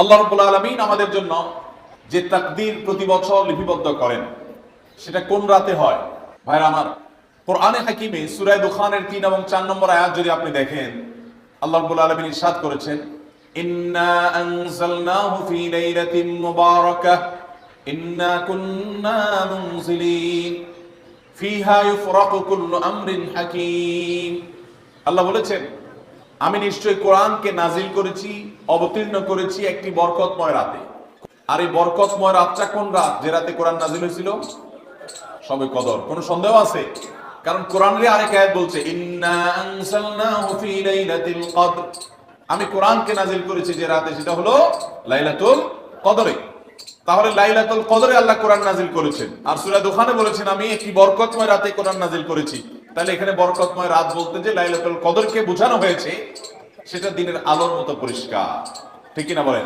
আল্লাহ রাব্বুল আলামিন আমাদের জন্য যে তাকদীর প্রতি বছর লিপিবদ্ধ করেন সেটা কোন রাতে হয় ভাইরা আমার? কোরআনে হাকিমে সূরা দুখানের 3 এবং 4 নম্বর আয়াত যদি আপনি দেখেন, আল্লাহ রাব্বুল আলামিন ইরশাদ করেছেন, ইন্না আনজালনাহু ফি লাইলাতিন মুবারাকাহ ইন্না কুন্না মুনজিলিন ফিহা ইউফরাকু কুল্লু আমরিন হাকিম। আল্লাহ বলেছেন, আমি নিশ্চয়ই কোরআনকে নাজিল করেছি, অবতীর্ণ করেছি একটি বরকতময় রাতে। আর এই বরকতময় রাতটা কোন রাত? যে রাতে কোরআন নাজিল হয়েছিল শবে কদর। কোনো সন্দেহ আছে? কারণ কোরআনের আরেক আয়াত বলছে, ইন্না আনজালনাহু ফি লাইলাতিল কদর, আমি কোরআনকে নাজিল করেছি যে রাতে, সেটা হলো লাইলাতুল কদরে। তাহলে লাইলাতুল কদরে আল্লাহ কোরআন নাজিল করেছেন, আর সূরা দুখানে বলেছেন আমি একটি বরকতময় রাতে কোরআন নাজিল করেছি। তাহলে এখানে বরকতময় রাত বলতে যে লাইলাতুল কদরকে বোঝানো হয়েছে, সেটা দিনের আলোর মতো পরিষ্কার। ঠিক কিনা বলেন?